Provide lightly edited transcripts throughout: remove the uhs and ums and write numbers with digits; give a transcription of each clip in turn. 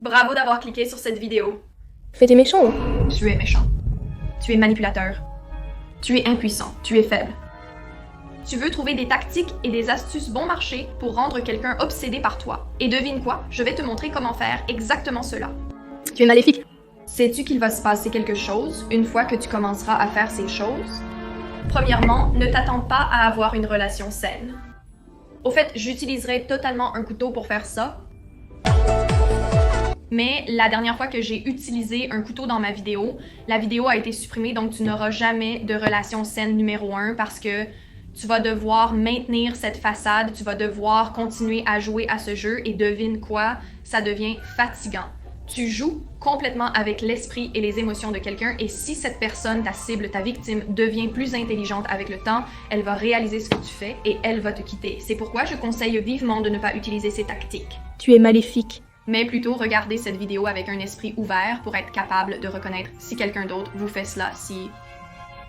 Bravo d'avoir cliqué sur cette vidéo. Fais tes méchants. Tu es méchant. Tu es manipulateur. Tu es impuissant. Tu es faible. Tu veux trouver des tactiques et des astuces bon marché pour rendre quelqu'un obsédé par toi. Et devine quoi? Je vais te montrer comment faire exactement cela. Tu es maléfique. Sais-tu qu'il va se passer quelque chose une fois que tu commenceras à faire ces choses? Premièrement, ne t'attends pas à avoir une relation saine. Au fait, j'utiliserai totalement un couteau pour faire ça. Mais la dernière fois que j'ai utilisé un couteau dans ma vidéo, la vidéo a été supprimée, donc tu n'auras jamais de relation saine numéro 1 parce que tu vas devoir maintenir cette façade, tu vas devoir continuer à jouer à ce jeu et devine quoi, ça devient fatigant. Tu joues complètement avec l'esprit et les émotions de quelqu'un et si cette personne, ta cible, ta victime, devient plus intelligente avec le temps, elle va réaliser ce que tu fais et elle va te quitter. C'est pourquoi je conseille vivement de ne pas utiliser ces tactiques. Tu es maléfique. Mais plutôt regarder cette vidéo avec un esprit ouvert pour être capable de reconnaître si quelqu'un d'autre vous fait cela, si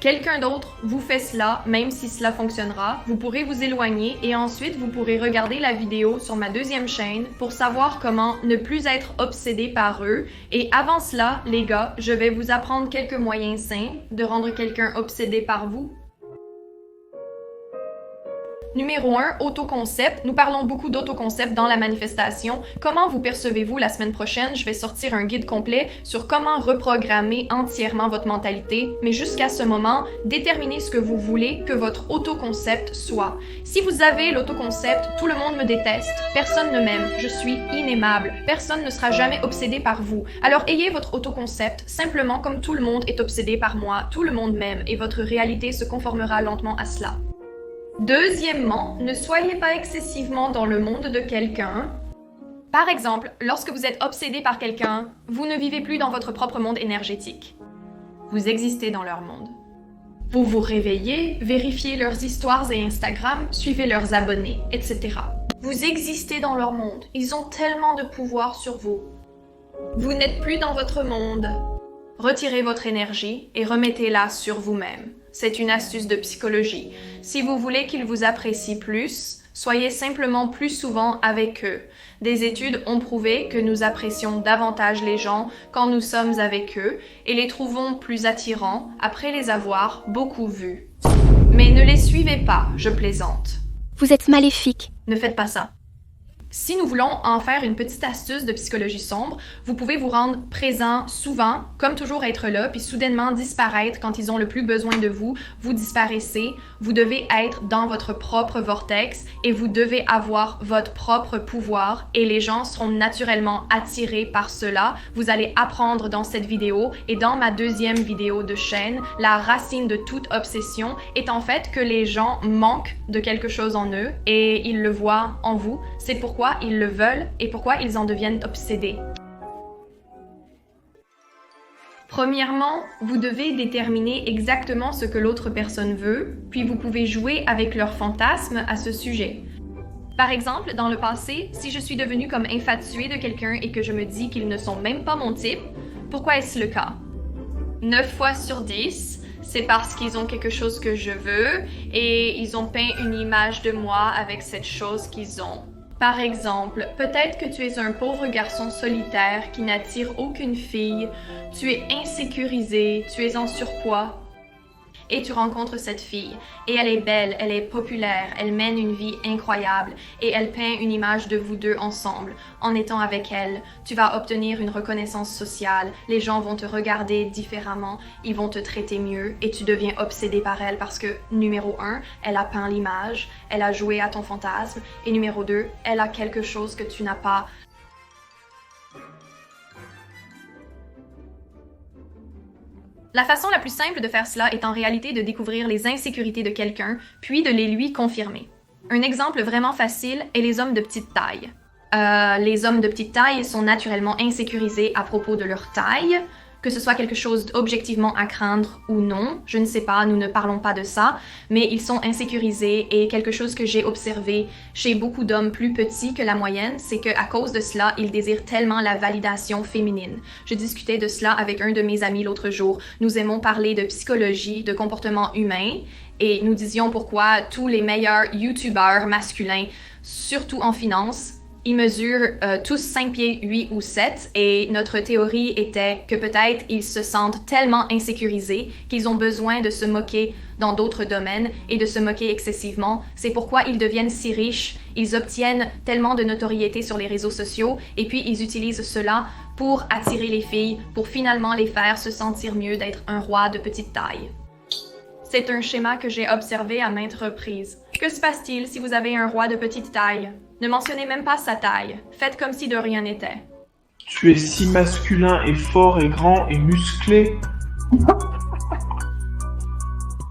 quelqu'un d'autre vous fait cela, même si cela fonctionnera, vous pourrez vous éloigner et ensuite vous pourrez regarder la vidéo sur ma deuxième chaîne pour savoir comment ne plus être obsédé par eux. Et avant cela, les gars, je vais vous apprendre quelques moyens simples de rendre quelqu'un obsédé par vous. Numéro 1, autoconcept. Nous parlons beaucoup d'autoconcept dans la manifestation. Comment vous percevez-vous la semaine prochaine? Je vais sortir un guide complet sur comment reprogrammer entièrement votre mentalité. Mais jusqu'à ce moment, déterminez ce que vous voulez que votre autoconcept soit. Si vous avez l'autoconcept, tout le monde me déteste, personne ne m'aime, je suis inaimable, personne ne sera jamais obsédé par vous. Alors ayez votre autoconcept simplement comme tout le monde est obsédé par moi, tout le monde m'aime et votre réalité se conformera lentement à cela. Deuxièmement, ne soyez pas excessivement dans le monde de quelqu'un. Par exemple, lorsque vous êtes obsédé par quelqu'un, vous ne vivez plus dans votre propre monde énergétique. Vous existez dans leur monde. Vous vous réveillez, vérifiez leurs histoires et Instagram, suivez leurs abonnés, etc. Vous existez dans leur monde. Ils ont tellement de pouvoir sur vous. Vous n'êtes plus dans votre monde. Retirez votre énergie et remettez-la sur vous-même. C'est une astuce de psychologie. Si vous voulez qu'ils vous apprécient plus, soyez simplement plus souvent avec eux. Des études ont prouvé que nous apprécions davantage les gens quand nous sommes avec eux et les trouvons plus attirants après les avoir beaucoup vus. Mais ne les suivez pas, je plaisante. Vous êtes maléfique. Ne faites pas ça. Si nous voulons en faire une petite astuce de psychologie sombre, vous pouvez vous rendre présent souvent, comme toujours être là, puis soudainement disparaître quand ils ont le plus besoin de vous. Vous disparaissez, vous devez être dans votre propre vortex et vous devez avoir votre propre pouvoir et les gens seront naturellement attirés par cela. Vous allez apprendre dans cette vidéo et dans ma deuxième vidéo de chaîne, la racine de toute obsession est en fait que les gens manquent de quelque chose en eux et ils le voient en vous. C'est pourquoi ils le veulent et pourquoi ils en deviennent obsédés. Premièrement, vous devez déterminer exactement ce que l'autre personne veut, puis vous pouvez jouer avec leurs fantasmes à ce sujet. Par exemple, dans le passé, si je suis devenue comme infatuée de quelqu'un et que je me dis qu'ils ne sont même pas mon type, pourquoi est-ce le cas? 9 fois sur 10, c'est parce qu'ils ont quelque chose que je veux et ils ont peint une image de moi avec cette chose qu'ils ont. Par exemple, peut-être que tu es un pauvre garçon solitaire qui n'attire aucune fille, tu es insécurisé, tu es en surpoids et tu rencontres cette fille et elle est belle, elle est populaire, elle mène une vie incroyable et elle peint une image de vous deux ensemble. En étant avec elle, tu vas obtenir une reconnaissance sociale, les gens vont te regarder différemment, ils vont te traiter mieux et tu deviens obsédé par elle parce que numéro 1, elle a peint l'image, elle a joué à ton fantasme et numéro 2, elle a quelque chose que tu n'as pas. La façon la plus simple de faire cela est en réalité de découvrir les insécurités de quelqu'un, puis de les lui confirmer. Un exemple vraiment facile est les hommes de petite taille. Les hommes de petite taille sont naturellement insécurisés à propos de leur taille, que ce soit quelque chose objectivement à craindre ou non, je ne sais pas, nous ne parlons pas de ça, mais ils sont insécurisés et quelque chose que j'ai observé chez beaucoup d'hommes plus petits que la moyenne, c'est qu'à cause de cela, ils désirent tellement la validation féminine. Je discutais de cela avec un de mes amis l'autre jour. Nous aimons parler de psychologie, de comportement humain, et nous disions pourquoi tous les meilleurs youtubeurs masculins, surtout en finance, Ils mesurent tous 5 pieds 8 ou 7 et notre théorie était que peut-être ils se sentent tellement insécurisés qu'ils ont besoin de se moquer dans d'autres domaines et de se moquer excessivement. C'est pourquoi ils deviennent si riches, ils obtiennent tellement de notoriété sur les réseaux sociaux et puis ils utilisent cela pour attirer les filles, pour finalement les faire se sentir mieux d'être un roi de petite taille. C'est un schéma que j'ai observé à maintes reprises. Que se passe-t-il si vous avez un roi de petite taille? Ne mentionnez même pas sa taille. Faites comme si de rien n'était. Tu es si masculin et fort et grand et musclé.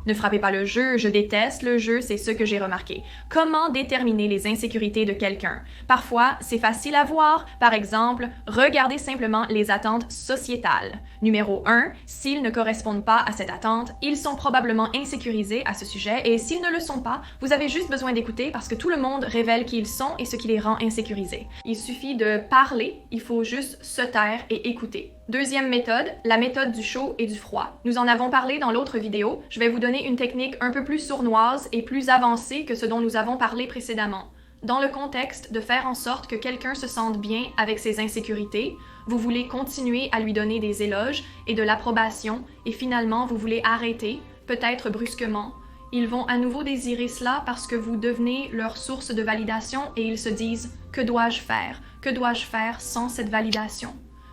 Ne frappez pas le jeu, je déteste le jeu, c'est ce que j'ai remarqué. Comment déterminer les insécurités de quelqu'un? Parfois, c'est facile à voir. Par exemple, regardez simplement les attentes sociétales. Numéro 1, s'ils ne correspondent pas à cette attente, ils sont probablement insécurisés à ce sujet et s'ils ne le sont pas, vous avez juste besoin d'écouter parce que tout le monde révèle qui ils sont et ce qui les rend insécurisés. Il suffit de parler, il faut juste se taire et écouter. Deuxième méthode, la méthode du chaud et du froid. Nous en avons parlé dans l'autre vidéo. Je vais vous donner une technique un peu plus sournoise et plus avancée que ce dont nous avons parlé précédemment. Dans le contexte de faire en sorte que quelqu'un se sente bien avec ses insécurités, vous voulez continuer à lui donner des éloges et de l'approbation et finalement vous voulez arrêter, peut-être brusquement. Ils vont à nouveau désirer cela parce que vous devenez leur source de validation et ils se disent « Que dois-je faire? Que dois-je faire sans cette validation? »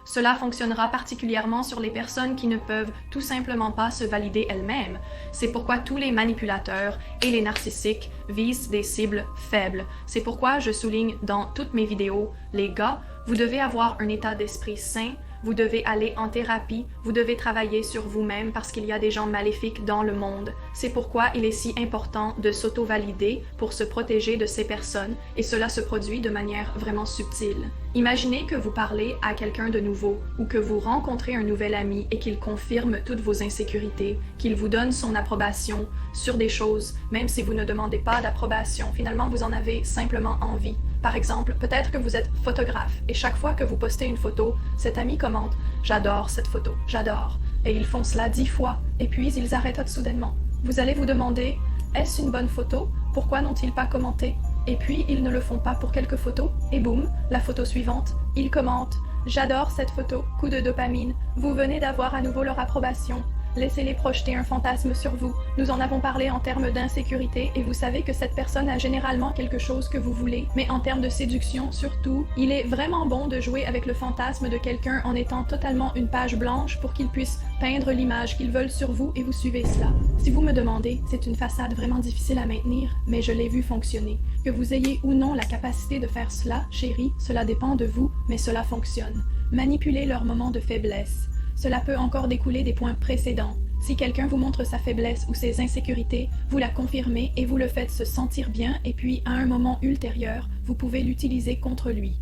Cela fonctionnera particulièrement sur les personnes qui ne peuvent tout simplement pas se valider elles-mêmes. C'est pourquoi tous les manipulateurs et les narcissiques visent des cibles faibles. C'est pourquoi je souligne dans toutes mes vidéos, les gars, vous devez avoir un état d'esprit sain, vous devez aller en thérapie, vous devez travailler sur vous-même parce qu'il y a des gens maléfiques dans le monde. C'est pourquoi il est si important de s'auto-valider pour se protéger de ces personnes et cela se produit de manière vraiment subtile. Imaginez que vous parlez à quelqu'un de nouveau ou que vous rencontrez un nouvel ami et qu'il confirme toutes vos insécurités, qu'il vous donne son approbation sur des choses, même si vous ne demandez pas d'approbation. Finalement, vous en avez simplement envie. Par exemple, peut-être que vous êtes photographe et chaque fois que vous postez une photo, cet ami commente « J'adore cette photo, j'adore ». Et ils font cela 10 fois et puis ils arrêtent soudainement. Vous allez vous demander « Est-ce une bonne photo? Pourquoi n'ont-ils pas commenté ?» Et puis ils ne le font pas pour quelques photos et boum, la photo suivante, ils commentent « J'adore cette photo, coup de dopamine, vous venez d'avoir à nouveau leur approbation ». Laissez-les projeter un fantasme sur vous. Nous en avons parlé en termes d'insécurité et vous savez que cette personne a généralement quelque chose que vous voulez. Mais en termes de séduction, surtout, il est vraiment bon de jouer avec le fantasme de quelqu'un en étant totalement une page blanche pour qu'il puisse peindre l'image qu'ils veulent sur vous et vous suivez cela. Si vous me demandez, c'est une façade vraiment difficile à maintenir, mais je l'ai vu fonctionner. Que vous ayez ou non la capacité de faire cela, chérie, cela dépend de vous, mais cela fonctionne. Manipulez leurs moments de faiblesse. Cela peut encore découler des points précédents. Si quelqu'un vous montre sa faiblesse ou ses insécurités, vous la confirmez et vous le faites se sentir bien et puis, à un moment ultérieur, vous pouvez l'utiliser contre lui.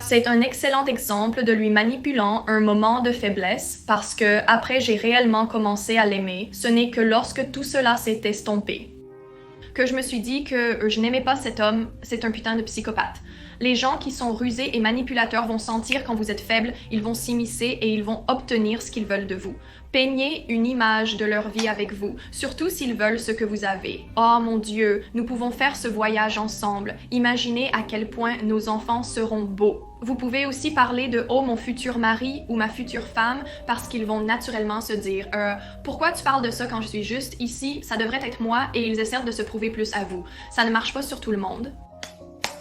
C'est un excellent exemple de lui manipulant un moment de faiblesse parce que, après j'ai réellement commencé à l'aimer, ce n'est que lorsque tout cela s'est estompé que je me suis dit que je n'aimais pas cet homme, c'est un putain de psychopathe. Les gens qui sont rusés et manipulateurs vont sentir quand vous êtes faible, ils vont s'immiscer et ils vont obtenir ce qu'ils veulent de vous. Peignez une image de leur vie avec vous, surtout s'ils veulent ce que vous avez. Oh mon Dieu, nous pouvons faire ce voyage ensemble. Imaginez à quel point nos enfants seront beaux. Vous pouvez aussi parler de « Oh, mon futur mari » ou « ma future femme » parce qu'ils vont naturellement se dire « Pourquoi tu parles de ça quand je suis juste ici? Ça devrait être moi » et ils essaient de se prouver plus à vous. Ça ne marche pas sur tout le monde.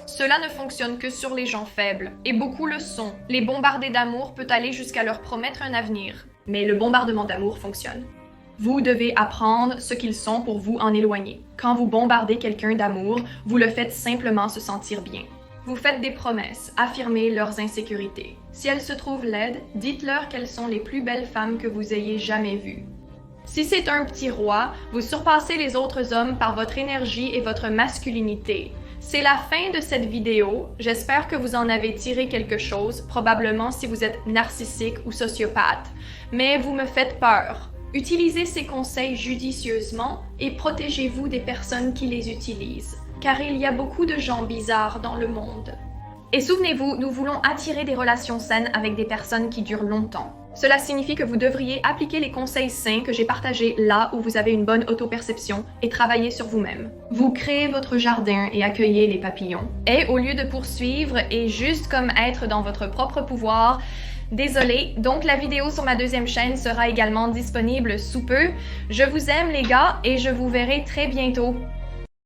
Cela ne fonctionne que sur les gens faibles, et beaucoup le sont. Les bombarder d'amour peut aller jusqu'à leur promettre un avenir, mais le bombardement d'amour fonctionne. Vous devez apprendre ce qu'ils sont pour vous en éloigner. Quand vous bombardez quelqu'un d'amour, vous le faites simplement se sentir bien. Vous faites des promesses, affirmez leurs insécurités. Si elles se trouvent laides, dites-leur qu'elles sont les plus belles femmes que vous ayez jamais vues. Si c'est un petit roi, vous surpassez les autres hommes par votre énergie et votre masculinité. C'est la fin de cette vidéo. J'espère que vous en avez tiré quelque chose, probablement si vous êtes narcissique ou sociopathe. Mais vous me faites peur. Utilisez ces conseils judicieusement et protégez-vous des personnes qui les utilisent, car il y a beaucoup de gens bizarres dans le monde. Et souvenez-vous, nous voulons attirer des relations saines avec des personnes qui durent longtemps. Cela signifie que vous devriez appliquer les conseils sains que j'ai partagés là où vous avez une bonne autoperception et travailler sur vous-même. Vous créez votre jardin et accueillez les papillons. Et au lieu de poursuivre et juste comme être dans votre propre pouvoir, désolé, donc la vidéo sur ma deuxième chaîne sera également disponible sous peu. Je vous aime les gars et je vous verrai très bientôt.